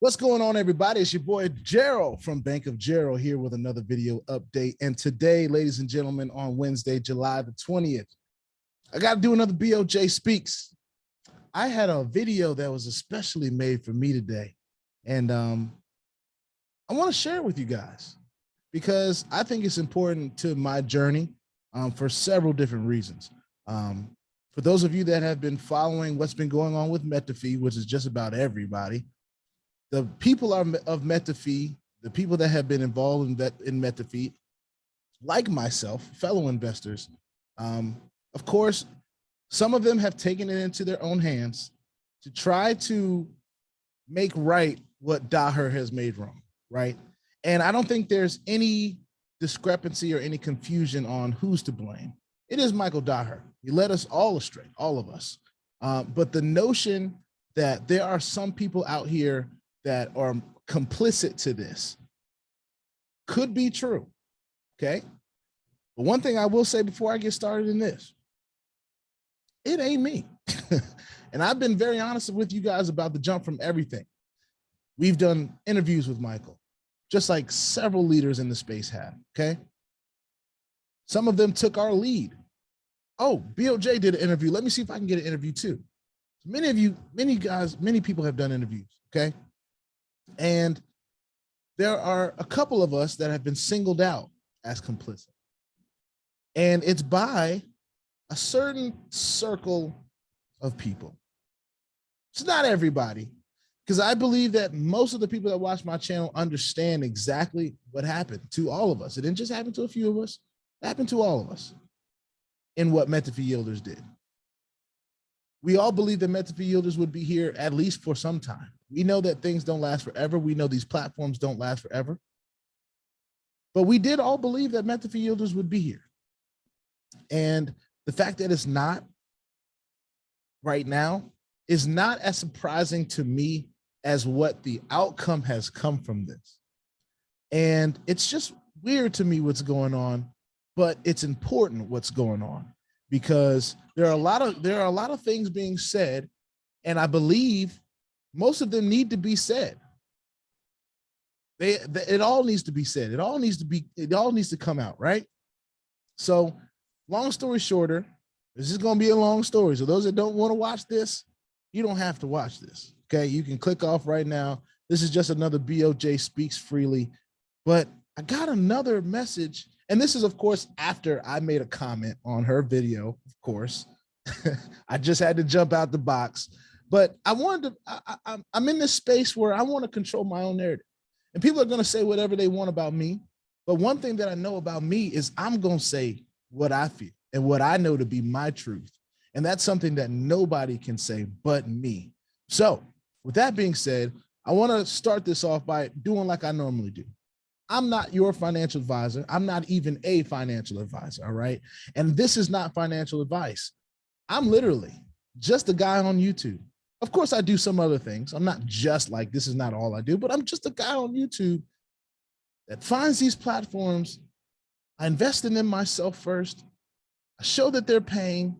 What's going on, everybody? It's your boy Gerald from Bank of Gerald here with another video update. And today, ladies and gentlemen, on Wednesday, July the 20th, I got to do another BOJ Speaks. I had a video that was especially made for me today. And I want to share it with you guys because I think it's important to my journey for several different reasons. For those of you that have been following what's been going on with MetaFi, which is just about everybody, the people of MetaFi, the people that have been involved in MetaFi, like myself, fellow investors, of course, some of them have taken it into their own hands to try to make right what Daher has made wrong, right? And I don't think there's any discrepancy or any confusion on who's to blame. It is Michael Daher. He led us all astray, all of us. But the notion that there are some people out here that are complicit to this could be true, okay? But one thing I will say before I get started in this, it ain't me. And I've been very honest with you guys about the jump from everything. We've done interviews with Michael, just like several leaders in the space have, okay? Some of them took our lead. Oh, BOJ did an interview. Let me see if I can get an interview too. Many of you, many people have done interviews, okay? And there are a couple of us that have been singled out as complicit. And it's by a certain circle of people. It's not everybody, because I believe that most of the people that watch my channel understand exactly what happened to all of us. It didn't just happen to a few of us, it happened to all of us in what MetaFi Yielders did. We all believe that MetaFi Yielders would be here at least for some time. We know that things don't last forever. We know these platforms don't last forever. But we did all believe that MetaFi Yielders would be here. And the fact that it's not right now is not as surprising to me as what the outcome has come from this. And it's just weird to me what's going on, but it's important what's going on, because there are a lot of things being said, and I believe most of them need to be said. It all needs to be said. It all needs to come out, right? So long story shorter, this is going to be a long story. So those that don't want to watch this, you don't have to watch this. Okay. You can click off right now. This is just another BOJ Speaks Freely, but I got another message. And this is, of course, after I made a comment on her video, of course. I just had to jump out the box. But I wanted to, I'm in this space where I want to control my own narrative. And people are going to say whatever they want about me. But one thing that I know about me is I'm going to say what I feel and what I know to be my truth. And that's something that nobody can say but me. So with that being said, I want to start this off by doing like I normally do. I'm not your financial advisor. I'm not even a financial advisor, all right? And this is not financial advice. I'm literally just a guy on YouTube. Of course, I do some other things. I'm not just like, this is not all I do, but I'm just a guy on YouTube that finds these platforms. I invest in them myself first. I show that they're paying.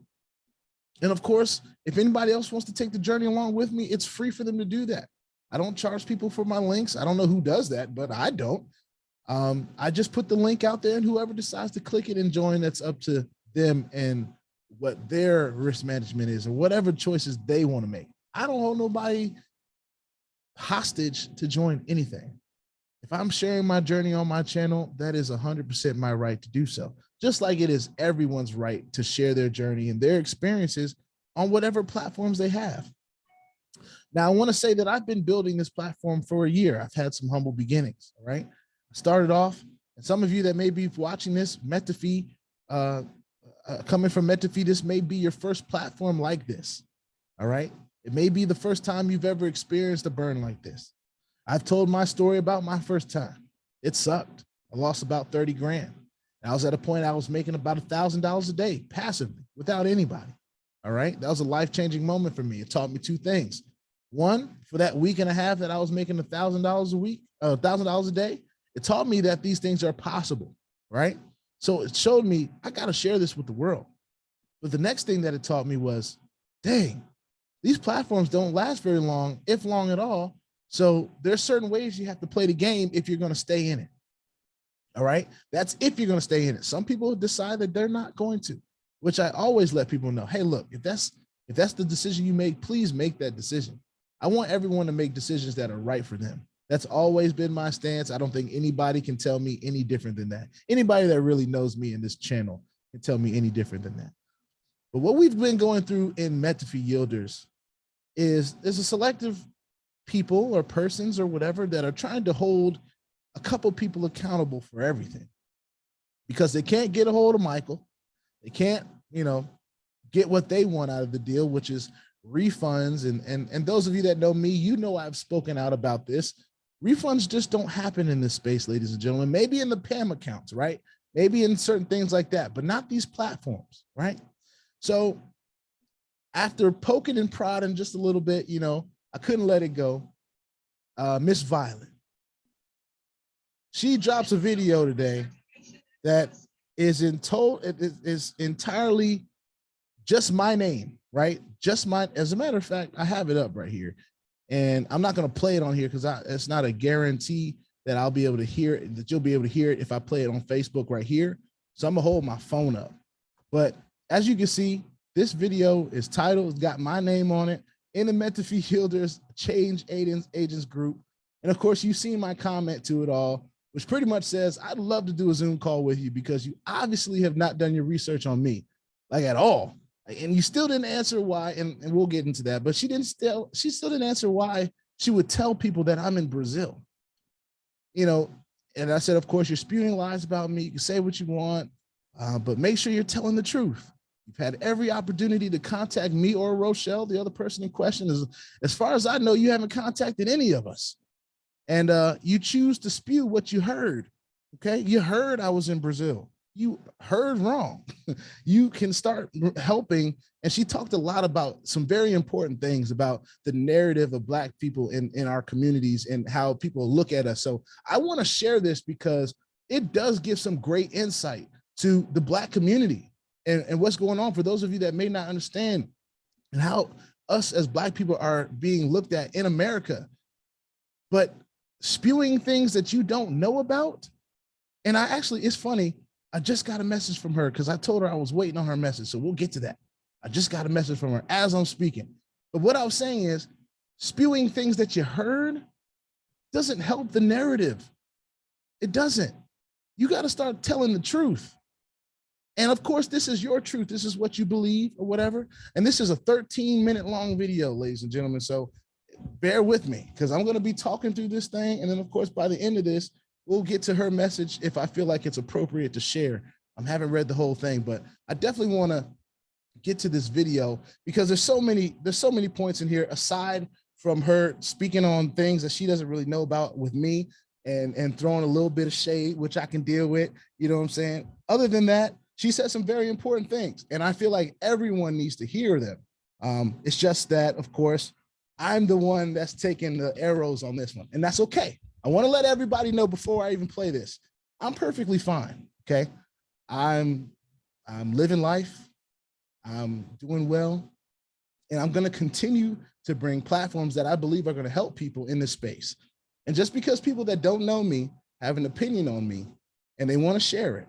And of course, if anybody else wants to take the journey along with me, it's free for them to do that. I don't charge people for my links. I don't know who does that, but I don't. I just put the link out there, and whoever decides to click it and join, that's up to them and what their risk management is or whatever choices they want to make. I don't hold nobody hostage to join anything. If I'm sharing my journey on my channel, that is 100% my right to do so. Just like it is everyone's right to share their journey and their experiences on whatever platforms they have. Now, I want to say that I've been building this platform for a year. I've had some humble beginnings, all right? I started off, and some of you that may be watching this, MetaFi, coming from MetaFi, this may be your first platform like this, all right? It may be the first time you've ever experienced a burn like this. I've told my story about my first time. It sucked. I lost about 30 grand. I was at a point I was making about $1,000 a day passively without anybody. All right. That was a life-changing moment for me. It taught me two things. One, for that week and a half that I was making $1,000 a week, $1,000 a day, it taught me that these things are possible. Right. So it showed me I got to share this with the world. But the next thing that it taught me was, dang, these platforms don't last very long, if long at all. So there's certain ways you have to play the game if you're going to stay in it. All right. That's if you're going to stay in it. Some people decide that they're not going to, which I always let people know. Hey, look, if that's the decision you make, please make that decision. I want everyone to make decisions that are right for them. That's always been my stance. I don't think anybody can tell me any different than that. Anybody that really knows me in this channel can tell me any different than that. But what we've been going through in Metaphy Yielders is there's a selective people or persons or whatever that are trying to hold a couple people accountable for everything because they can't get a hold of Michael. They can't, get what they want out of the deal, which is refunds. And those of you that know me, you know I've spoken out about this. Refunds just don't happen in this space, ladies and gentlemen. Maybe in the PAMM accounts, right? Maybe in certain things like that, but not these platforms, right? So after poking and prodding just a little bit, I couldn't let it go. Miss Violet. She drops a video today that is is entirely just my name, right? Just mine. As a matter of fact, I have it up right here, and I'm not going to play it on here because it's not a guarantee that I'll be able to hear it, that you'll be able to hear it if I play it on Facebook right here. So I'm gonna hold my phone up. But as you can see, this video is titled, it's got my name on it, in the Metaphy Yielders Change Agents group. And of course, you've seen my comment to it all, which pretty much says, I'd love to do a Zoom call with you because you obviously have not done your research on me, like at all. And you still didn't answer why, and we'll get into that, but she still didn't answer why she would tell people that I'm in Brazil. And I said, of course, you're spewing lies about me. You can say what you want, but make sure you're telling the truth. You've had every opportunity to contact me or Rochelle, the other person in question. As far as I know, you haven't contacted any of us. And you choose to spew what you heard, okay? You heard I was in Brazil. You heard wrong. You can start helping. And she talked a lot about some very important things about the narrative of Black people in our communities and how people look at us. So I want to share this because it does give some great insight to the Black community and what's going on for those of you that may not understand and how us as Black people are being looked at in America. But spewing things that you don't know about. And it's funny, I just got a message from her because I told her I was waiting on her message. So we'll get to that. I just got a message from her as I'm speaking. But what I was saying is spewing things that you heard doesn't help the narrative. It doesn't. You got to start telling the truth. And of course, this is your truth. This is what you believe or whatever. And this is a 13-minute long video, ladies and gentlemen. So bear with me because I'm going to be talking through this thing. And then, of course, by the end of this, we'll get to her message if I feel like it's appropriate to share. I haven't read the whole thing, but I definitely want to get to this video because there's so many points in here aside from her speaking on things that she doesn't really know about with me and throwing a little bit of shade, which I can deal with. You know what I'm saying? Other than that, she said some very important things, and I feel like everyone needs to hear them. It's just that, of course, I'm the one that's taking the arrows on this one, and that's okay. I want to let everybody know before I even play this, I'm perfectly fine, okay? I'm living life, I'm doing well, and I'm gonna continue to bring platforms that I believe are gonna help people in this space. And just because people that don't know me have an opinion on me and they wanna share it,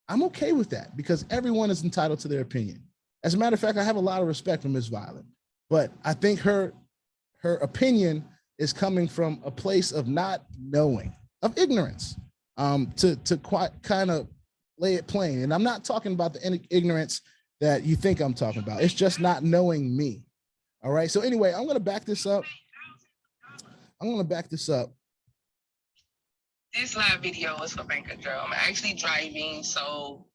I'm okay with that because everyone is entitled to their opinion. As a matter of fact, I have a lot of respect for Ms. Violet, but I think her opinion is coming from a place of not knowing, of ignorance, to quite kind of lay it plain. And I'm not talking about the ignorance that you think I'm talking about. It's just not knowing me. All right. So anyway, I'm going to back this up. This live video is for Bank of Joe. I'm actually driving, so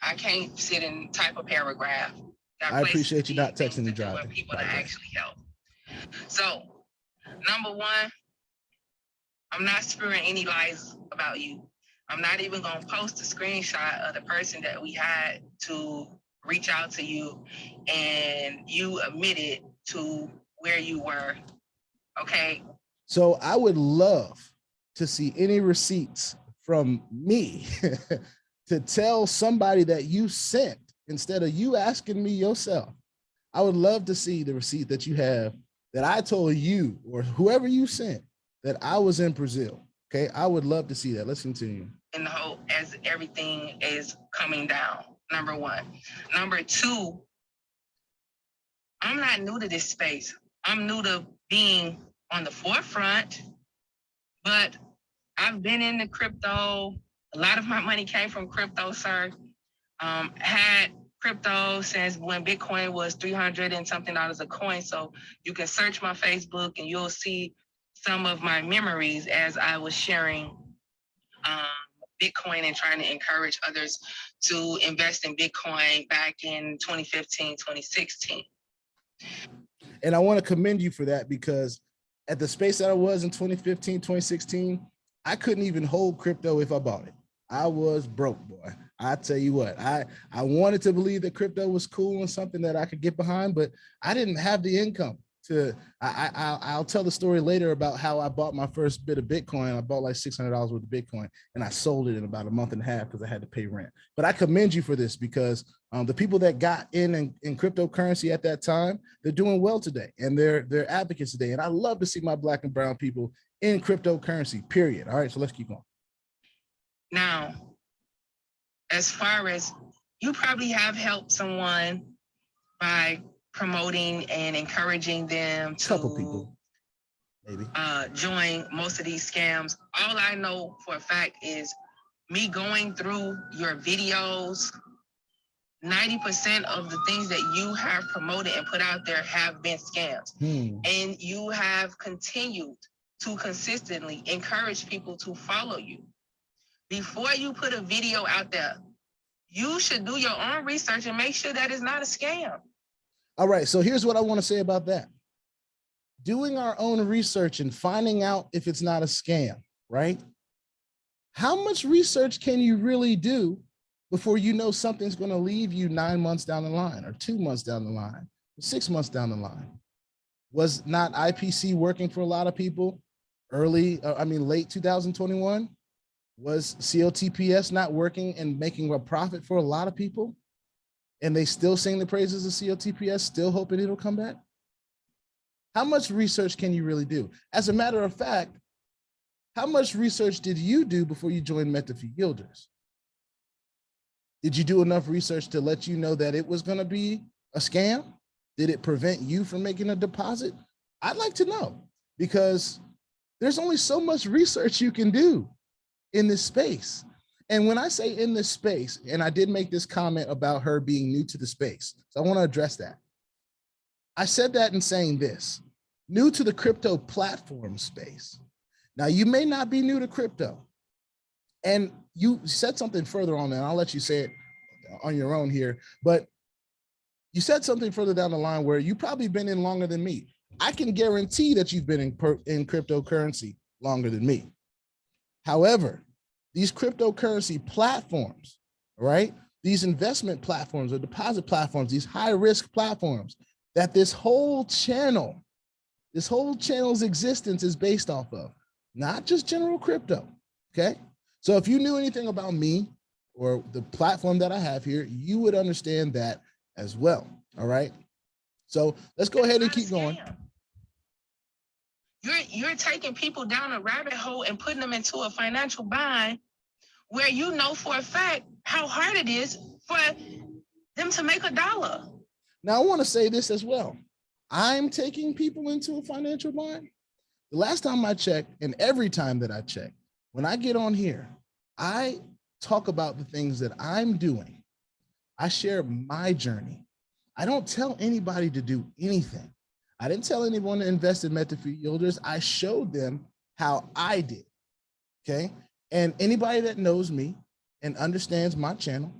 I can't sit and type a paragraph. I appreciate you not texting and driving. People to actually help. So, number one, I'm not spewing any lies about you. I'm not even going to post a screenshot of the person that we had to reach out to you, and you admitted to where you were. Okay. So I would love to see any receipts from me to tell somebody that you sent instead of you asking me yourself. I would love to see the receipt that you have that I told you or whoever you sent that I was in Brazil. Okay, I would love to see that. Let's continue. In the hope as everything is coming down, number one. Number two, I'm not new to this space. I'm new to being on the forefront, but I've been into crypto. A lot of my money came from crypto, sir. Had crypto since when Bitcoin was 300 and something dollars a coin. So you can search my Facebook and you'll see some of my memories as I was sharing Bitcoin and trying to encourage others to invest in Bitcoin back in 2015, 2016. And I want to commend you for that, because at the space that I was in 2015, 2016, I couldn't even hold crypto if I bought it. I was broke, boy. I tell you what, I wanted to believe that crypto was cool and something that I could get behind, but I didn't have the income to, I'll tell the story later about how I bought my first bit of Bitcoin. I bought like $600 worth of Bitcoin and I sold it in about a month and a half because I had to pay rent. But I commend you for this, because the people that got in cryptocurrency at that time, they're doing well today and they're advocates today. And I love to see my Black and brown people in cryptocurrency, period. All right, so let's keep going. Now, as far as you probably have helped someone by promoting and encouraging them to couple people, maybe, join most of these scams. All I know for a fact is me going through your videos, 90% of the things that you have promoted and put out there have been scams. And you have continued to consistently encourage people to follow you. Before you put a video out there, you should do your own research and make sure that it's not a scam. All right, so here's what I want to say about that. Doing our own research and finding out if it's not a scam, right? How much research can you really do before you know something's going to leave you 9 months down the line, or 2 months down the line, or 6 months down the line? Was not IPC working for a lot of people late 2021? Was COTPS not working and making a profit for a lot of people? And they still sing the praises of COTPS, still hoping it'll come back? How much research can you really do? As a matter of fact, how much research did you do before you joined Metafi Yielders? Did you do enough research to let you know that it was going to be a scam? Did it prevent you from making a deposit? I'd like to know, because there's only so much research you can do in this space. And when I say in this space, and I did make this comment about her being new to the space, so I want to address that. I said that in saying this, new to the crypto platform space. Now, you may not be new to crypto, and you said something further on, and I'll let you say it on your own here, but you said something further down the line where you probably been in longer than me. I can guarantee that you've been in cryptocurrency longer than me. However, these cryptocurrency platforms, right? These investment platforms or deposit platforms, these high risk platforms that this whole channel's existence is based off of, not just general crypto, okay? So if you knew anything about me or the platform that I have here, you would understand that as well, all right? So let's go ahead and keep going. You're taking people down a rabbit hole and putting them into a financial bind where you know for a fact how hard it is for them to make $1. Now, I want to say this as well. I'm taking people into a financial bind. The last time I checked, and every time that I check, when I get on here, I talk about the things that I'm doing. I share my journey. I don't tell anybody to do anything. I didn't tell anyone to invest in Metafi Yielders. I showed them how I did, okay? And anybody that knows me and understands my channel,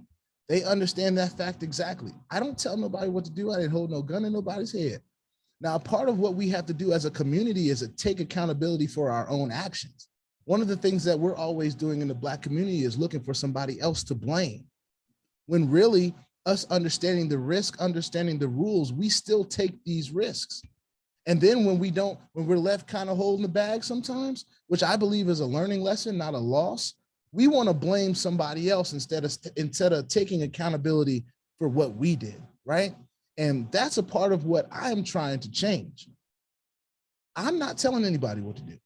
they understand that fact exactly. I don't tell nobody what to do. I didn't hold no gun in nobody's head. Now, part of what we have to do as a community is to take accountability for our own actions. One of the things that we're always doing in the Black community is looking for somebody else to blame, when really us understanding the risk, understanding the rules, we still take these risks. And then when we're left kind of holding the bag sometimes, which I believe is a learning lesson, not a loss, we want to blame somebody else instead of taking accountability for what we did, right? And that's a part of what I'm trying to change. I'm not telling anybody what to do.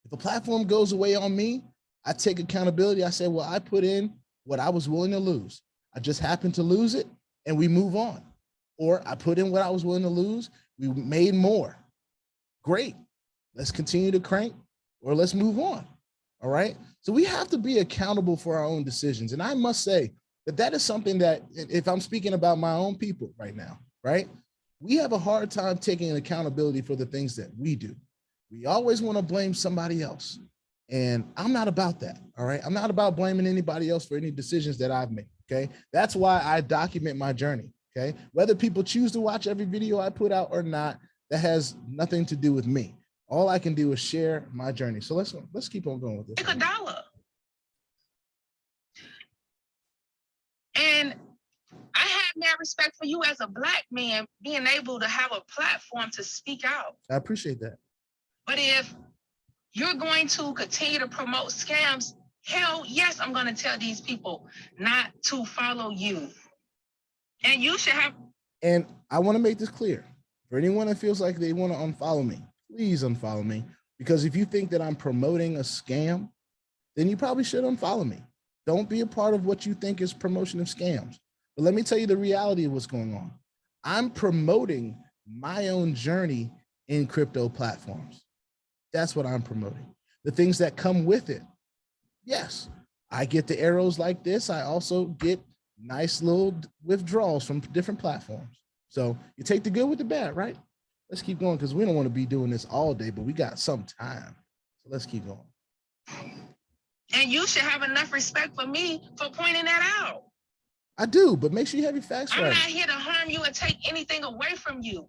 If a platform goes away on me, I take accountability. I say, well, I put in what I was willing to lose. I just happened to lose it and we move on. Or I put in what I was willing to lose. We made more. Great. Let's continue to crank or let's move on. All right. So we have to be accountable for our own decisions. And I must say that that is something that, if I'm speaking about my own people right now, right, we have a hard time taking accountability for the things that we do. We always want to blame somebody else. And I'm not about that. All right. I'm not about blaming anybody else for any decisions that I've made. Okay. That's why I document my journey. Okay. Whether people choose to watch every video I put out or not, that has nothing to do with me. All I can do is share my journey. So let's keep on going with this. Make $1. And I have mad respect for you as a Black man being able to have a platform to speak out. I appreciate that. But if you're going to continue to promote scams, hell yes, I'm going to tell these people not to follow you. And you should have. And I want to make this clear for anyone that feels like they want to unfollow me, please unfollow me. Because if you think that I'm promoting a scam, then you probably should unfollow me. Don't be a part of what you think is promotion of scams. But let me tell you the reality of what's going on. I'm promoting my own journey in crypto platforms. That's what I'm promoting. The things that come with it. Yes, I get the arrows like this. I also get nice little withdrawals from different platforms. So you take the good with the bad, right? Let's keep going because we don't want to be doing this all day, but we got some time. So let's keep going. And you should have enough respect for me for pointing that out. I do, but make sure you have your facts right. I'm not here to harm you and take anything away from you.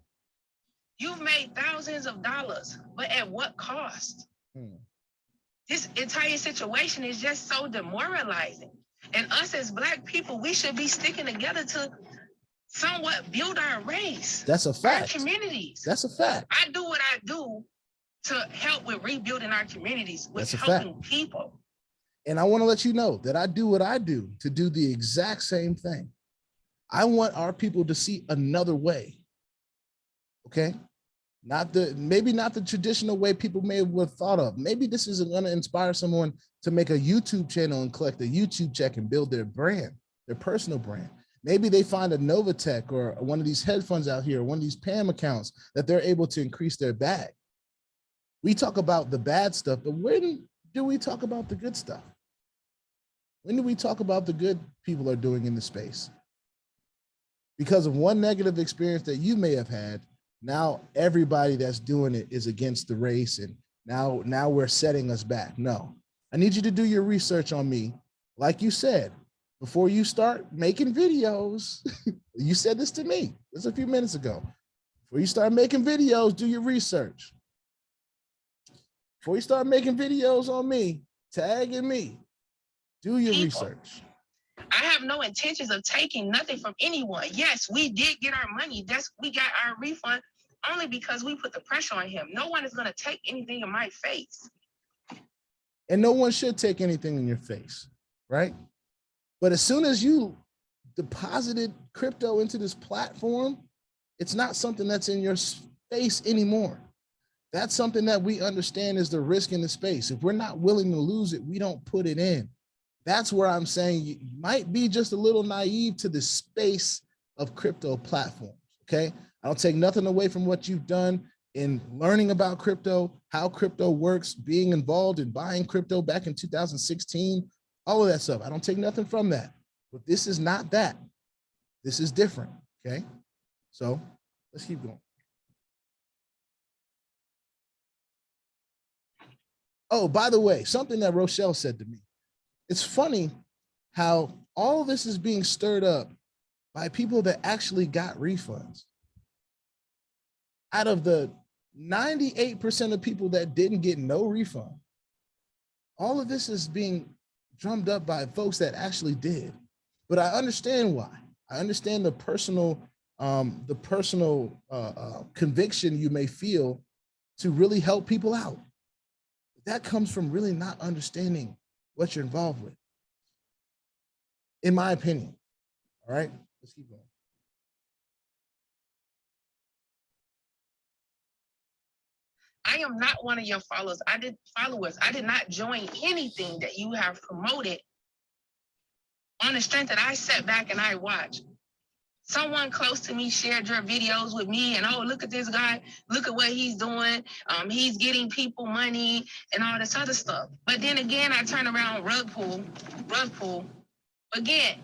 You've made thousands of dollars, but at what cost? This entire situation is just so demoralizing. And us as Black people, we should be sticking together to somewhat build our race. That's a fact. Our communities. That's a fact. I do what I do to help with rebuilding our communities, with That's a helping fact. people. And I want to let you know that I do what I do to do the exact same thing. I want our people to see another way. Okay? Maybe not the traditional way people may have thought of. Maybe this is going to inspire someone to make a YouTube channel and collect a YouTube check and build their brand, their personal brand. Maybe they find a NOVATECH or one of these hedge funds out here, one of these PAMM accounts that they're able to increase their bag. We talk about the bad stuff, but when do we talk about the good stuff? When do we talk about the good people are doing in the space? Because of one negative experience that you may have had, now everybody that's doing it is against the race, and now we're setting us back. No, I need you to do your research on me. Like you said, before you start making videos, you said this to me just a few minutes ago. Before you start making videos, do your research. Before you start making videos on me, tagging me, do your research. I have no intentions of taking nothing from anyone. Yes, we did get our money. We got our refund only because we put the pressure on him. No one is going to take anything in my face. And no one should take anything in your face, right? But as soon as you deposited crypto into this platform, it's not something that's in your face anymore. That's something that we understand is the risk in the space. If we're not willing to lose it, we don't put it in. That's where I'm saying you might be just a little naive to the space of crypto platforms, okay? I don't take nothing away from what you've done in learning about crypto, how crypto works, being involved in buying crypto back in 2016, all of that stuff. I don't take nothing from that, but this is not that. This is different, okay? So let's keep going. Oh, by the way, something that Rochelle said to me. It's funny how all this is being stirred up by people that actually got refunds. Out of the 98% of people that didn't get no refund, all of this is being drummed up by folks that actually did. But I understand why. I understand the personal conviction you may feel to really help people out. That comes from really not understanding what you're involved with, in my opinion. All right, let's keep going. I am not one of your followers. I did not join anything that you have promoted on the strength that I sat back and I watched. Someone close to me shared your videos with me, and oh, look at this guy, look at what he's doing. He's getting people money and all this other stuff. But then again, I turn around, rug pull. Again,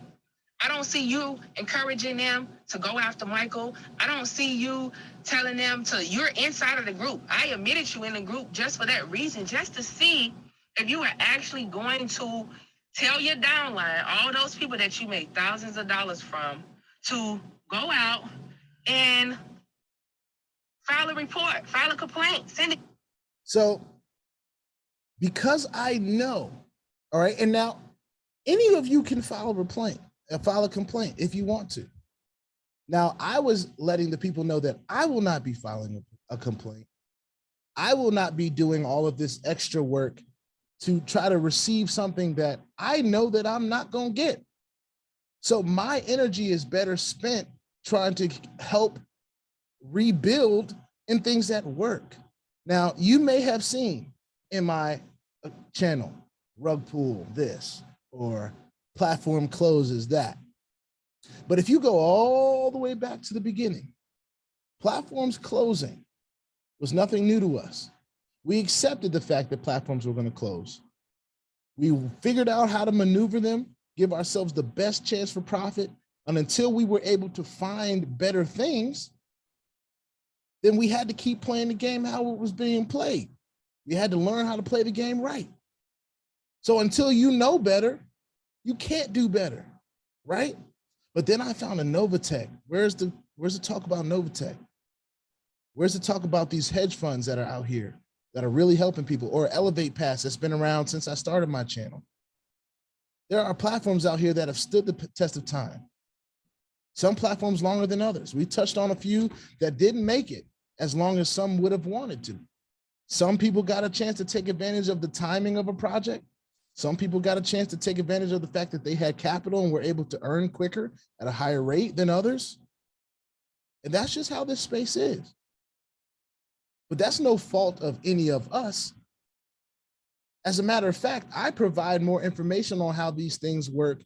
I don't see you encouraging them to go after Michael. I don't see you telling them you're inside of the group. I admitted you in the group just for that reason, just to see if you were actually going to tell your downline, all those people that you made thousands of dollars from, to go out and file a report, file a complaint, send it. So because I know, all right, and now any of you can file a complaint if you want to. Now, I was letting the people know that I will not be filing a complaint. I will not be doing all of this extra work to try to receive something that I know that I'm not going to get. So my energy is better spent trying to help rebuild in things that work. Now, you may have seen in my channel, rug pull this, or platform closes that. But if you go all the way back to the beginning, platforms closing was nothing new to us. We accepted the fact that platforms were going to close. We figured out how to maneuver them, give ourselves the best chance for profit, and until we were able to find better things, then we had to keep playing the game how it was being played. We had to learn how to play the game right. So until you know better, you can't do better, right? But then I found a NOVATECH. Where's the talk about NOVATECH? Where's the talk about these hedge funds that are out here that are really helping people, or Elevate Pass that's been around since I started my channel? There are platforms out here that have stood the test of time. Some platforms longer than others. We touched on a few that didn't make it as long as some would have wanted to. Some people got a chance to take advantage of the timing of a project. Some people got a chance to take advantage of the fact that they had capital and were able to earn quicker at a higher rate than others. And that's just how this space is. But that's no fault of any of us. As a matter of fact, I provide more information on how these things work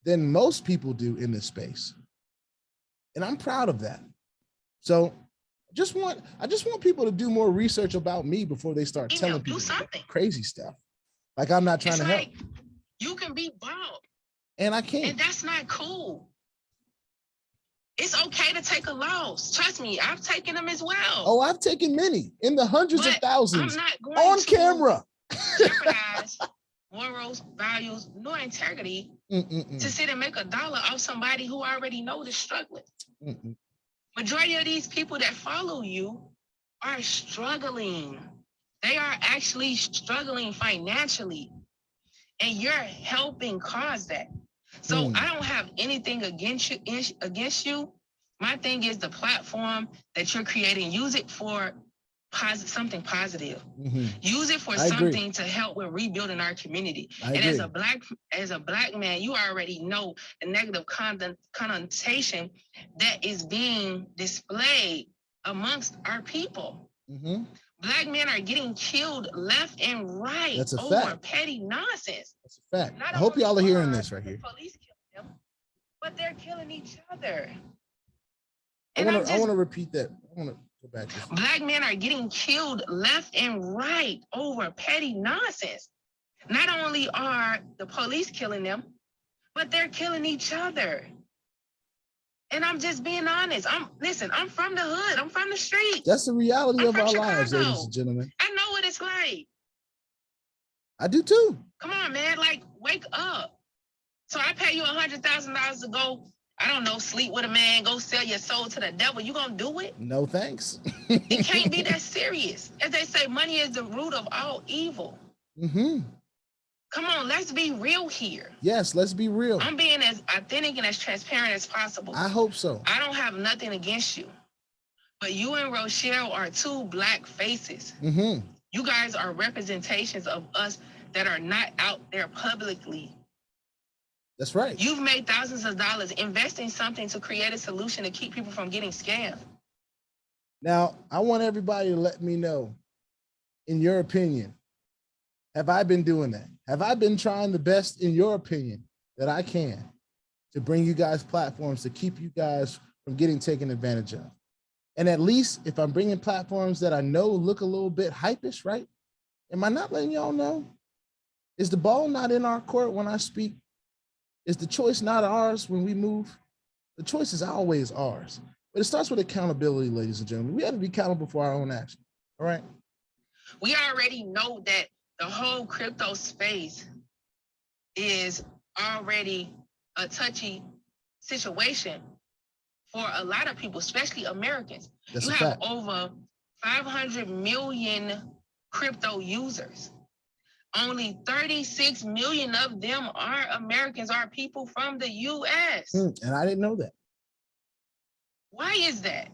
than most people do in this space. And I'm proud of that. So I just want people to do more research about me before they start telling people crazy stuff. Like I'm not trying to help. You can be bald. And I can't. And that's not cool. It's okay to take a loss. Trust me, I've taken them as well. Oh, I've taken many in the hundreds of thousands I'm not going on camera. Jeopardize morals, values, nor integrity to sit and make $1 off somebody who already knows is struggling. Majority of these people that follow you are struggling. They are actually struggling financially, and you're helping cause that. So I don't have anything against you. My thing is the platform that you're creating, use it for something positive. Use it for something to help with rebuilding our community. And as a black man, you already know the negative connotation that is being displayed amongst our people. Black men are getting killed left and right over petty nonsense. That's a fact. I hope y'all are hearing this right here. Police kill them, but they're killing each other. I want to repeat that. I want to go back. Black men are getting killed left and right over petty nonsense. Not only are the police killing them, but they're killing each other. And I'm just being honest. Listen, I'm from the hood. I'm from the street. That's the reality of our lives, ladies and gentlemen. I know what it's like. I do too. Come on, man. Like, wake up. So I pay you $100,000 to go, I don't know, sleep with a man, go sell your soul to the devil. You gonna do it? No, thanks. It can't be that serious. As they say, money is the root of all evil. Come on, let's be real here. Yes, let's be real. I'm being as authentic and as transparent as possible. I hope so. I don't have nothing against you. But you and Rochelle are two black faces. You guys are representations of us that are not out there publicly. That's right. You've made thousands of dollars investing something to create a solution to keep people from getting scammed. Now, I want everybody to let me know in your opinion? Have I been doing that? Have I been trying the best, in your opinion, that I can to bring you guys platforms to keep you guys from getting taken advantage of? And at least if I'm bringing platforms that I know look a little bit hypish, right? Am I not letting y'all know? Is the ball not in our court when I speak? Is the choice not ours when we move? The choice is always ours. But it starts with accountability, ladies and gentlemen. We have to be accountable for our own actions, all right? We already know that the whole crypto space is already a touchy situation for a lot of people, especially Americans. That's you a have fact. over 500 million crypto users. Only 36 million of them are Americans, are people from the US. And I didn't know that. Why is that?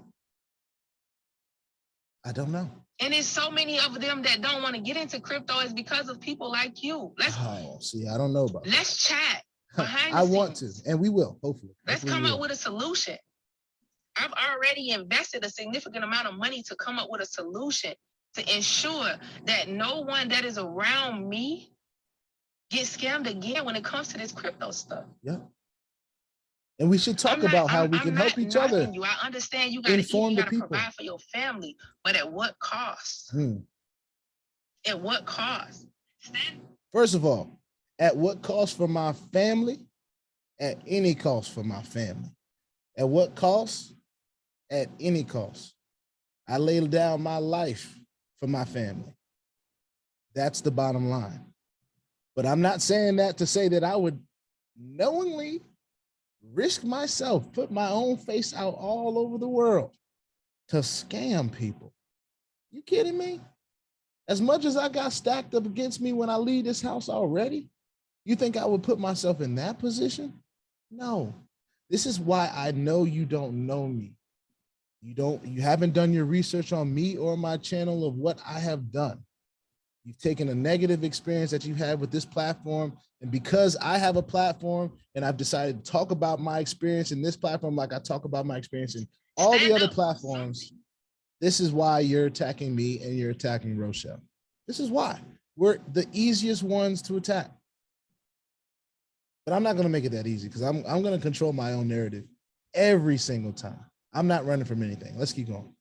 I don't know. And it's so many of them that don't want to get into crypto is because of people like you. See, I don't know about that. Let's chat behind the I want to, scenes. and we will, hopefully. Let's come up with a solution. I've already invested a significant amount of money to come up with a solution to ensure that no one that is around me gets scammed again when it comes to this crypto stuff. Yeah. And we should talk about how we can help each other. You. I understand you got to eat, you got to provide for your family, but at what cost? At what cost? First of all, at what cost for my family? At any cost for my family. At what cost? At any cost. I laid down my life for my family. That's the bottom line. But I'm not saying that to say that I would knowingly risk myself, put my own face out all over the world to scam people. You kidding me? As much as I got stacked up against me when I leave this house already, you think I would put myself in that position? No. This is why I know you don't know me. You haven't done your research on me or my channel of what I have done. You've taken a negative experience that you had with this platform, and because I have a platform and I've decided to talk about my experience in this platform like I talk about my experience in all the other platforms, this is why you're attacking me and you're attacking Rochelle. This is why. We're the easiest ones to attack. But I'm not going to make it that easy because I'm going to control my own narrative every single time. I'm not running from anything. Let's keep going.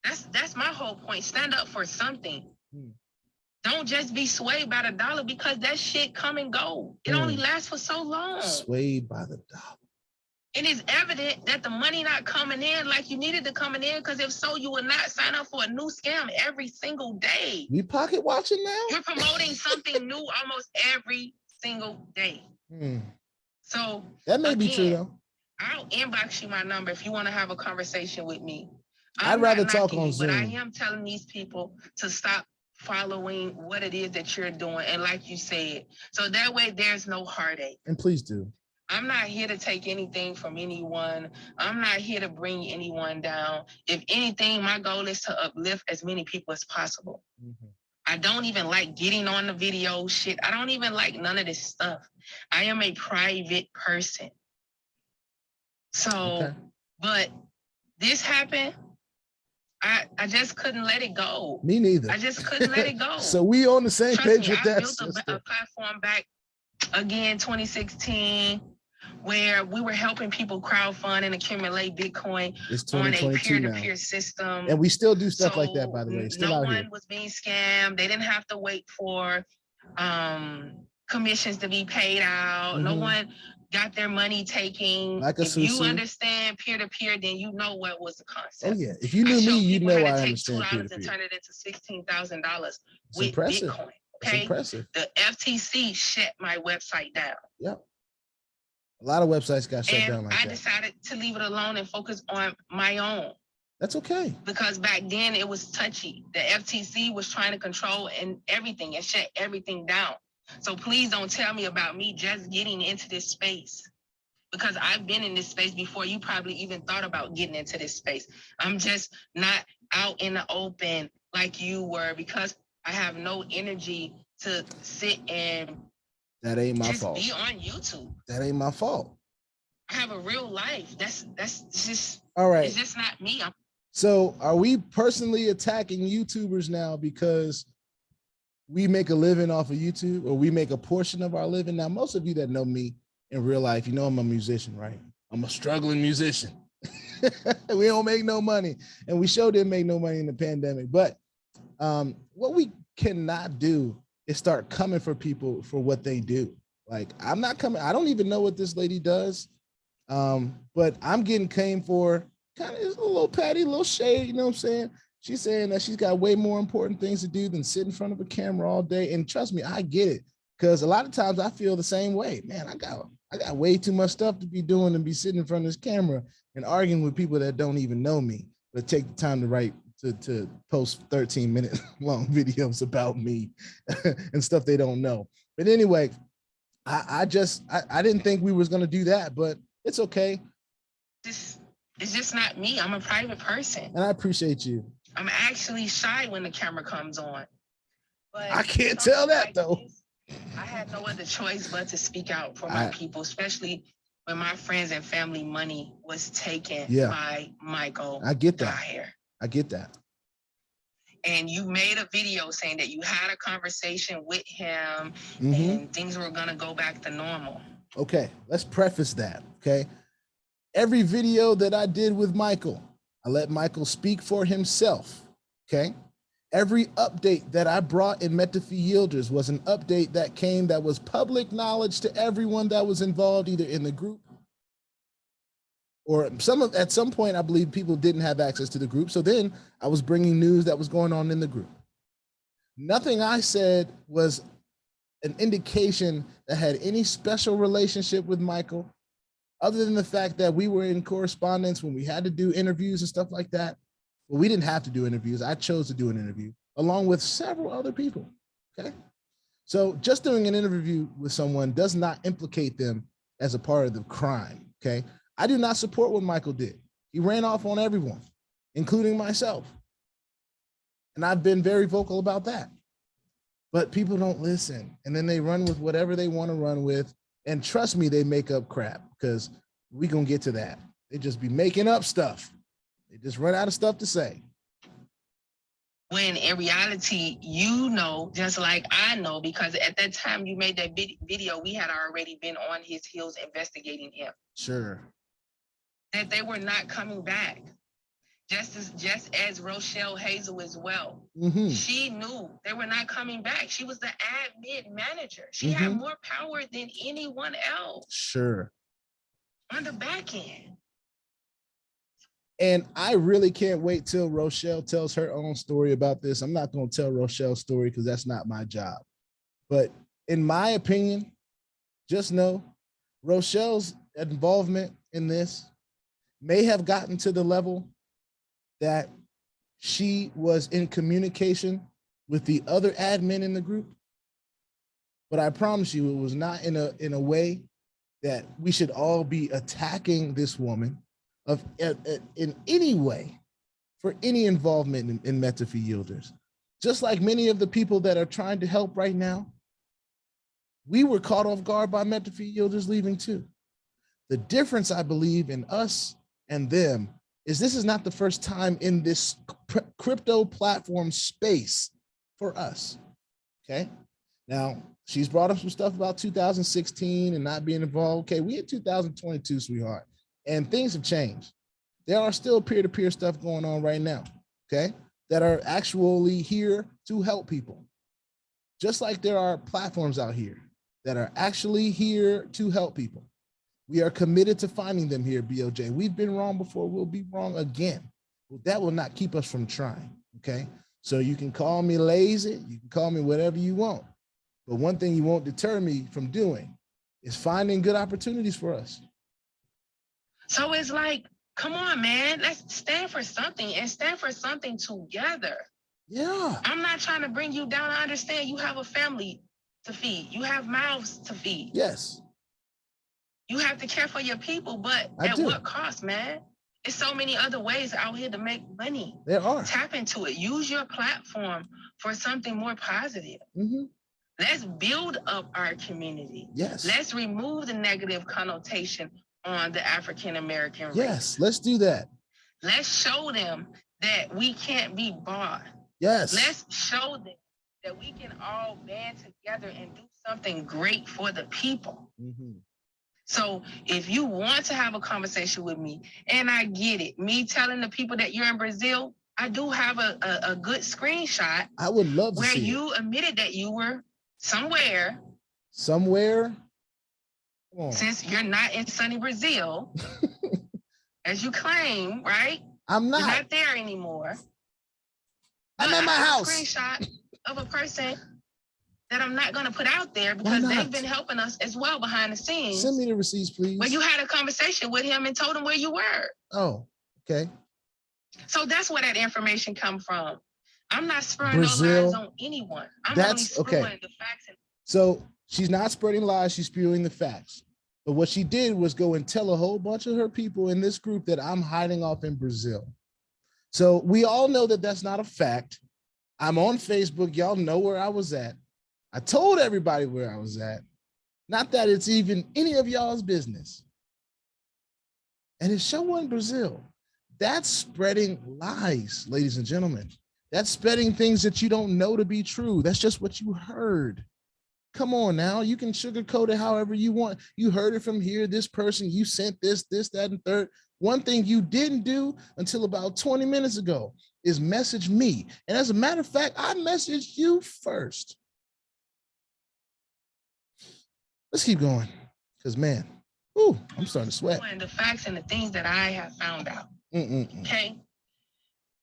That's my whole point. Stand up for something. Don't just be swayed by the dollar because that shit come and go. It only lasts for so long. Swayed by the dollar. It is evident that the money not coming in like you needed to come in, because if so, you would not sign up for a new scam every single day. We pocket watching now? You're promoting something new almost every single day. So that may be true though. I'll inbox you my number if you want to have a conversation with me. I'd rather talk on Zoom. But I am telling these people to stop following what it is that you're doing. And like you said, so that way there's no heartache. And please do. I'm not here to take anything from anyone. I'm not here to bring anyone down. If anything, my goal is to uplift as many people as possible. I don't even like getting on the video shit. I don't even like none of this stuff. I am a private person. So, but this happened. I just couldn't let it go. Me neither. I just couldn't let it go. So we on the same page with that. I built a platform back again, 2016, where we were helping people crowdfund and accumulate Bitcoin on a peer-to-peer system. And we still do stuff like that, by the way. Still no out one here. was being scammed. They didn't have to wait for commissions to be paid out. No one got their money taken. Like if you understand peer-to-peer, then you know what was the concept. Oh yeah, if you knew me, you know I understand peer-to-peer. and turn it into $16,000 with impressive. Bitcoin. It's impressive. The FTC shut my website down. Yep. A lot of websites got shut down like that. I decided to leave it alone and focus on my own. That's okay. Because back then it was touchy. The FTC was trying to control everything and shut everything down. So please don't tell me about me just getting into this space, because I've been in this space before you probably even thought about getting into this space. I'm just not out in the open like you were, because I have no energy to sit and that ain't my fault. Be on YouTube. That ain't my fault. I have a real life. That's just all right. It's just not me. So are we personally attacking YouTubers now because we make a living off of YouTube, or we make a portion of our living? Now, most of you that know me in real life, you know I'm a musician, right? I'm a struggling musician. We don't make no money, and we sure didn't make no money in the pandemic. But what we cannot do is start coming for people for what they do. Like, I'm not coming. I don't even know what this lady does, but I'm getting came for kind of a little patty, a little shade. You know what I'm saying? She's saying that she's got way more important things to do than sit in front of a camera all day. And trust me, I get it, because a lot of times I feel the same way. Man, I got way too much stuff to be doing and be sitting in front of this camera and arguing with people that don't even know me, but take the time to post 13-minute long videos about me and stuff they don't know. But anyway, I didn't think we was gonna do that, but it's okay. It's just not me. I'm a private person. And I appreciate you. I'm actually shy when the camera comes on. But I can't tell that though. I had no other choice but to speak out for my people, especially when my friends and family money was taken by Michael. I get that. Dyer. I get that. And you made a video saying that you had a conversation with him and things were gonna go back to normal. Okay, let's preface that, okay? Every video that I did with Michael, I let Michael speak for himself, okay? Every update that I brought in Metafi Yielders was an update that was public knowledge to everyone that was involved, either in the group or at some point, I believe people didn't have access to the group. So then I was bringing news that was going on in the group. Nothing I said was an indication that had any special relationship with Michael, other than the fact that we were in correspondence when we had to do interviews and stuff like that. Well, we didn't have to do interviews. I chose to do an interview along with several other people, okay? So just doing an interview with someone does not implicate them as a part of the crime, okay? I do not support what Michael did. He ran off on everyone, including myself. And I've been very vocal about that. But people don't listen, and then they run with whatever they want to run with. And trust me, they make up crap, because we're going to get to that. They just be making up stuff. They just run out of stuff to say. When in reality, you know, just like I know, because at that time you made that video, we had already been on his heels investigating him. Sure. That they were not coming back. Just as Rochelle Hazel as well. She knew they were not coming back. She was the admin manager. She had more power than anyone else. Sure. On the back end. And I really can't wait till Rochelle tells her own story about this. I'm not going to tell Rochelle's story because that's not my job. But in my opinion, just know Rochelle's involvement in this may have gotten to the level that she was in communication with the other admin in the group. But I promise you, it was not in a way that we should all be attacking this woman in any way for any involvement in Metafi Yielders. Just like many of the people that are trying to help right now, we were caught off guard by Metafi Yielders leaving too. The difference, I believe, in us and them is this is not the first time in this crypto platform space for us, okay? Now, she's brought up some stuff about 2016 and not being involved. Okay, we in 2022, sweetheart, and things have changed. There are still peer-to-peer stuff going on right now, okay, that are actually here to help people. Just like there are platforms out here that are actually here to help people. We are committed to finding them here, BOJ. We've been wrong before, we'll be wrong again. Well, that will not keep us from trying, okay? So you can call me lazy, you can call me whatever you want. But one thing you won't deter me from doing is finding good opportunities for us. So it's like, come on, man, let's stand for something and stand for something together. Yeah. I'm not trying to bring you down. I understand you have a family to feed. You have mouths to feed. Yes. You have to care for your people, but at what cost, man? There's so many other ways out here to make money. There are. Tap into it. Use your platform for something more positive. Let's build up our community. Yes. Let's remove the negative connotation on the African-American race. Yes, let's do that. Let's show them that we can't be bought. Yes. Let's show them that we can all band together and do something great for the people. So if you want to have a conversation with me, and I get it, me telling the people that you're in Brazil, I do have a good screenshot. I would love to where see you admitted that you were somewhere. Somewhere? Since you're not in sunny Brazil, as you claim, right? I'm not. You're not there anymore. I'm at my house. A screenshot of a person that I'm not going to put out there because they've been helping us as well behind the scenes. Send me the receipts, please. Where you had a conversation with him and told him where you were. Oh, okay. So that's where that information come from. I'm not spurring those lies on anyone. I'm only spewing the facts. So she's not spreading lies, she's spewing the facts. But what she did was go and tell a whole bunch of her people in this group that I'm hiding off in Brazil. So we all know that that's not a fact. I'm on Facebook. Y'all know where I was at. I told everybody where I was at. Not that it's even any of y'all's business. And it's showing Brazil. That's spreading lies, ladies and gentlemen. That's spreading things that you don't know to be true. That's just what you heard. Come on now, you can sugarcoat it however you want. You heard it from here, this person, you sent this, that, and third. One thing you didn't do until about 20 minutes ago is message me. And as a matter of fact, I messaged you first. Let's keep going, because man, ooh, I'm starting to sweat. And the facts and the things that I have found out. Okay.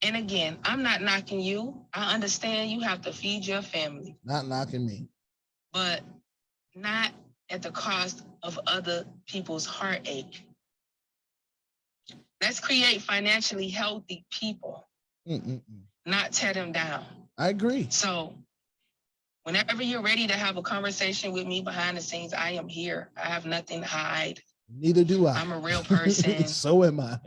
And again, I'm not knocking you. I understand you have to feed your family. Not knocking me. But not at the cost of other people's heartache. Let's create financially healthy people, not tear them down. I agree. So whenever you're ready to have a conversation with me behind the scenes, I am here. I have nothing to hide. Neither do I. I'm a real person. So am I.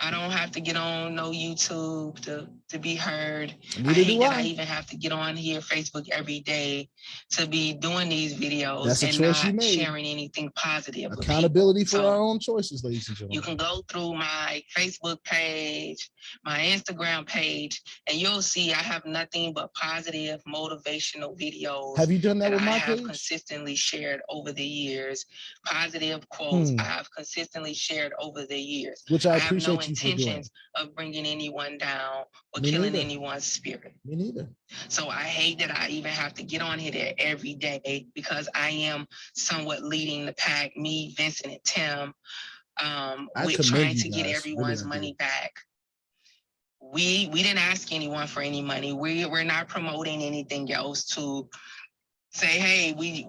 I don't have to get on no YouTube to be heard. Neither I hate that I even have to get on here, Facebook every day to be doing these videos. That's a and choice you not made. sharing anything positive. Accountability for our own choices, ladies and gentlemen. You can go through my Facebook page, my Instagram page, and you'll see I have nothing but positive, motivational videos. Have you done that with my page? I have page? consistently shared over the years. Positive quotes I have consistently shared over the years. Which I appreciate have no you for doing. intentions of bringing anyone down or killing anyone's spirit. Me neither. So I hate that I even have to get on here there every day because I am somewhat leading the pack, me, Vincent, and Tim, with trying to get everyone's money back. We didn't ask anyone for any money. We're not promoting anything else to say, hey,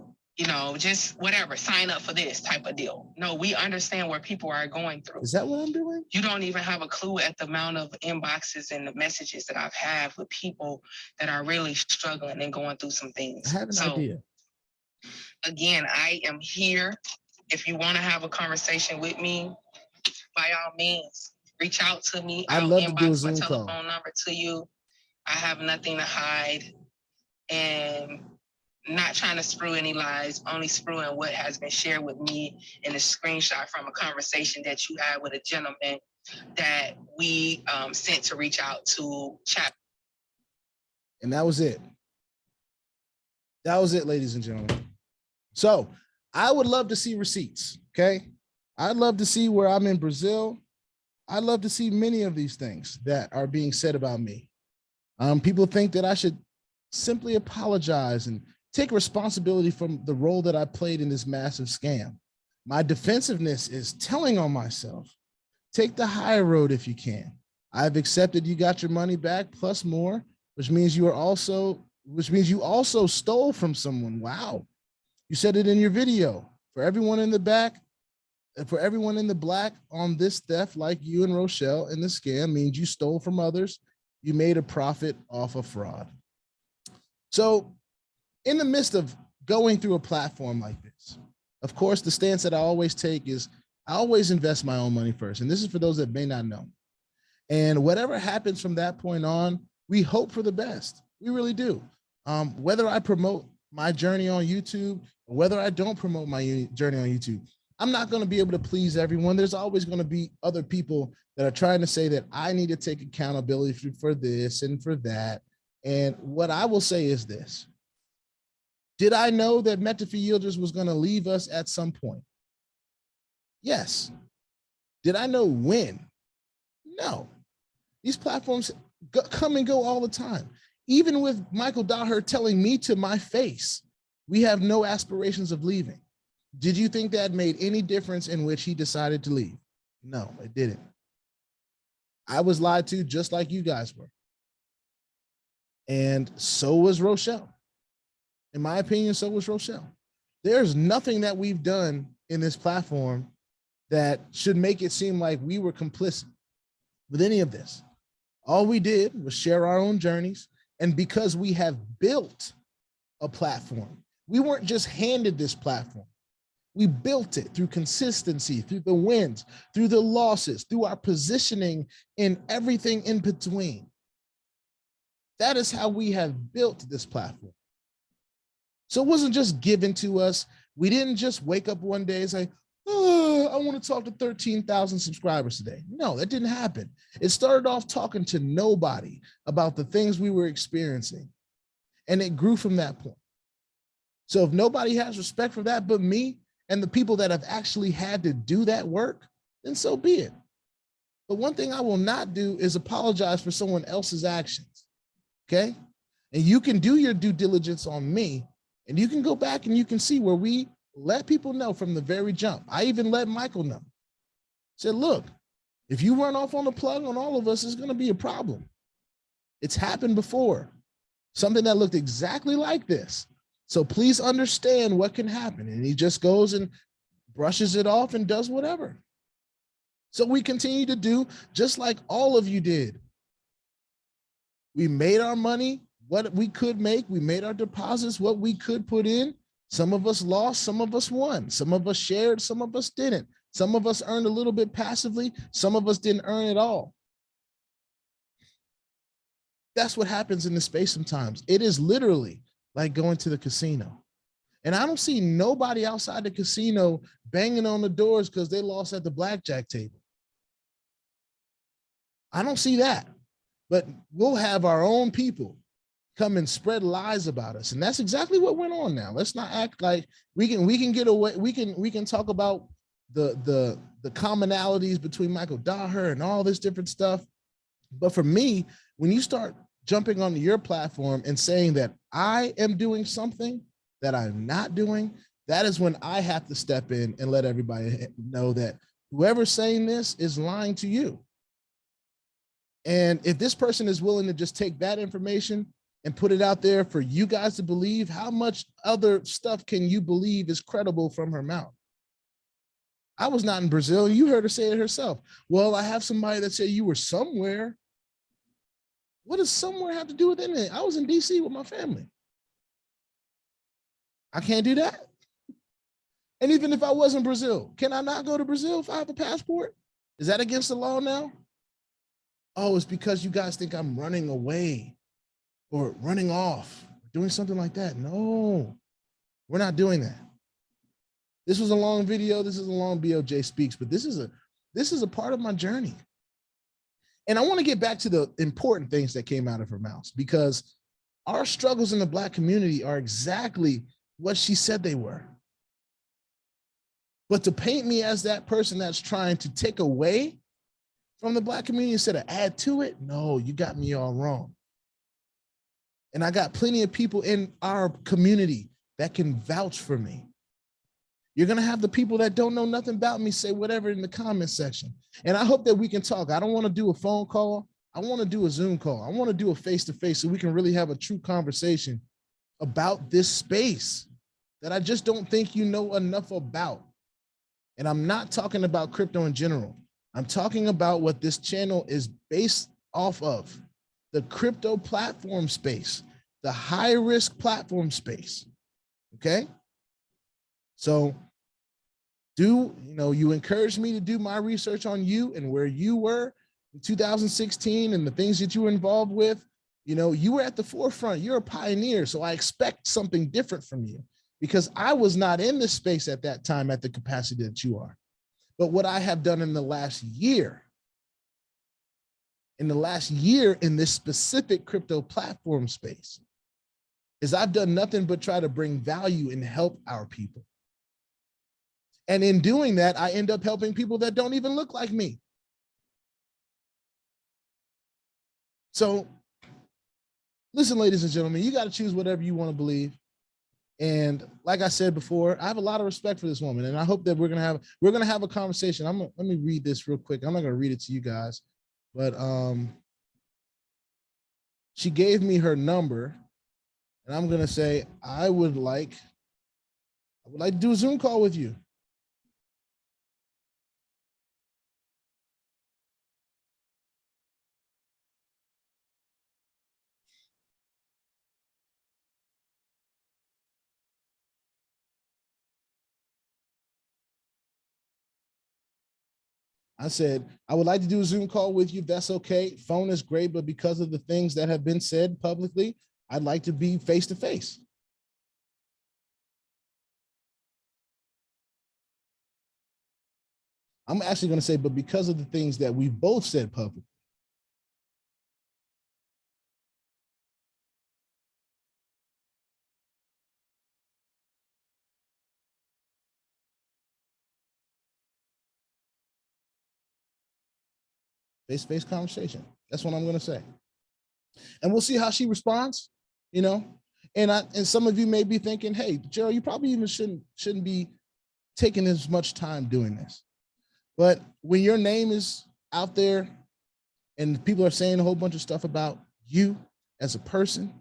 just whatever, sign up for this type of deal. No, we understand where people are going through. Is that what I'm doing? You don't even have a clue at the amount of inboxes and the messages that I've had with people that are really struggling and going through some things. I have an idea. Again, I am here. If you want to have a conversation with me, by all means, reach out to me. I'd love to do a Zoom my call. telephone number to you. I have nothing to hide. And not trying to screw any lies, only screwing what has been shared with me in a screenshot from a conversation that you had with a gentleman that we sent to reach out to chat. And that was it. That was it, ladies and gentlemen. So I would love to see receipts, okay? I'd love to see where I'm in Brazil. I'd love to see many of these things that are being said about me. People think that I should simply apologize and take responsibility from the role that I played in this massive scam. My defensiveness is telling on myself. Take the high road if you can. I've accepted you got your money back plus more, which means you also stole from someone. Wow. You said it in your video. For everyone in the back, for everyone in the black on this theft, like you and Rochelle in the scam, means you stole from others. You made a profit off of fraud. So in the midst of going through a platform like this, of course, the stance that I always take is I always invest my own money first. And this is for those that may not know. And whatever happens from that point on, we hope for the best. We really do. Whether I promote my journey on YouTube or whether I don't promote my journey on YouTube, I'm not going to be able to please everyone. There's always going to be other people that are trying to say that I need to take accountability for this and for that. And what I will say is this. Did I know that Metaphy Yildiz was going to leave us at some point? Yes. Did I know when? No. These platforms come and go all the time. Even with Michael Daher telling me to my face, we have no aspirations of leaving. Did you think that made any difference in which he decided to leave? No, it didn't. I was lied to just like you guys were. And so was Rochelle. In my opinion, so was Rochelle. There's nothing that we've done in this platform that should make it seem like we were complicit with any of this. All we did was share our own journeys. And because we have built a platform, we weren't just handed this platform. We built it through consistency, through the wins, through the losses, through our positioning in everything in between. That is how we have built this platform. So it wasn't just given to us. We didn't just wake up one day and say, oh, I want to talk to 13,000 subscribers today. No, that didn't happen. It started off talking to nobody about the things we were experiencing. And it grew from that point. So if nobody has respect for that but me and the people that have actually had to do that work, then so be it. But one thing I will not do is apologize for someone else's actions, okay? And you can do your due diligence on me, and you can go back and you can see where we let people know from the very jump. I even let Michael know. Said, look, if you run off on the plug on all of us, it's gonna be a problem. It's happened before. Something that looked exactly like this. So please understand what can happen. And he just goes and brushes it off and does whatever. So we continue to do just like all of you did. We made our money, what we could make. We made our deposits, what we could put in. Some of us lost, some of us won. Some of us shared, some of us didn't. Some of us earned a little bit passively. Some of us didn't earn it all. That's what happens in this space sometimes. It is literally like going to the casino. And I don't see nobody outside the casino banging on the doors because they lost at the blackjack table. I don't see that. But we'll have our own people come and spread lies about us. And that's exactly what went on now. Let's not act like we can get away. We can talk about the commonalities between Michael Daher and all this different stuff. But for me, when you start jumping onto your platform and saying that I am doing something that I'm not doing, that is when I have to step in and let everybody know that whoever's saying this is lying to you. And if this person is willing to just take that information and put it out there for you guys to believe, how much other stuff can you believe is credible from her mouth? I was not in Brazil. You heard her say it herself. Well, I have somebody that said you were somewhere. What does somewhere have to do with anything? I was in DC with my family. I can't do that. And even if I was in Brazil, can I not go to Brazil if I have a passport? Is that against the law now? Oh, it's because you guys think I'm running away or running off, doing something like that. No, we're not doing that. This was a long video. This is a long BOJ Speaks, but this is a part of my journey. And I want to get back to the important things that came out of her mouth, because our struggles in the Black community are exactly what she said they were. But to paint me as that person that's trying to take away from the Black community instead of add to it, no, you got me all wrong. And I got plenty of people in our community that can vouch for me. You're going to have the people that don't know nothing about me say whatever in the comment section. And I hope that we can talk. I don't want to do a phone call. I want to do a Zoom call. I want to do a face-to-face so we can really have a true conversation about this space that I just don't think you know enough about. And I'm not talking about crypto in general. I'm talking about what this channel is based off of, the crypto platform space, the high-risk platform space, okay? So you encouraged me to do my research on you and where you were in 2016 and the things that you were involved with. You were at the forefront. You're a pioneer. So I expect something different from you. because I was not in this space at that time at the capacity that you are. But what I have done in the last year, in this specific crypto platform space, is I've done nothing but try to bring value and help our people. And in doing that, I end up helping people that don't even look like me. So listen, ladies and gentlemen, you got to choose whatever you want to believe. And like I said before, I have a lot of respect for this woman, and I hope that we're gonna have a conversation. Let me read this real quick. I'm not gonna read it to you guys, but she gave me her number, and I'm gonna say I would like to do a Zoom call with you. I said, I would like to do a Zoom call with you if that's okay. Phone is great, but because of the things that have been said publicly, I'd like to be face to face. I'm actually going to say, but because of the things that we both said publicly. Face-to-face conversation. That's what I'm going to say. And we'll see how she responds, you know. And some of you may be thinking, hey, Gerald, you probably even shouldn't be taking as much time doing this. But when your name is out there and people are saying a whole bunch of stuff about you as a person,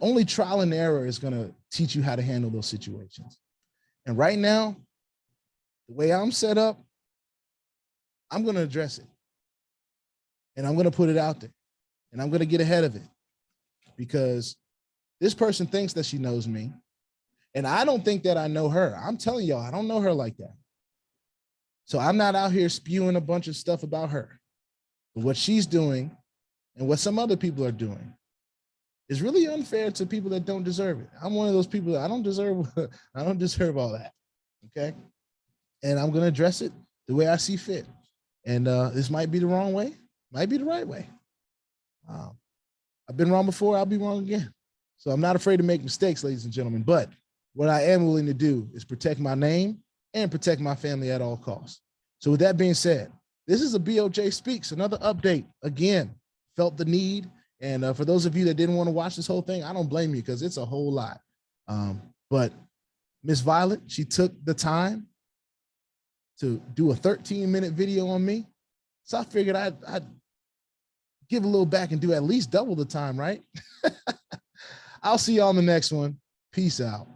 only trial and error is going to teach you how to handle those situations. And right now, the way I'm set up, I'm going to address it. And I'm going to put it out there. And I'm going to get ahead of it. Because this person thinks that she knows me. And I don't think that I know her. I'm telling y'all, I don't know her like that. So I'm not out here spewing a bunch of stuff about her. But what she's doing and what some other people are doing is really unfair to people that don't deserve it. I'm one of those people that I don't deserve all that. Okay. And I'm going to address it the way I see fit. And this might be the wrong way, might be the right way. I've been wrong before, I'll be wrong again. So I'm not afraid to make mistakes, ladies and gentlemen. But what I am willing to do is protect my name and protect my family at all costs. So with that being said, this is a BOJ Speaks, another update. Again, felt the need. And for those of you that didn't want to watch this whole thing, I don't blame you because it's a whole lot. But Miss Violet, she took the time to do a 13-minute video on me. So I figured I'd give a little back and do at least double the time, right? I'll see you on the next one. Peace out.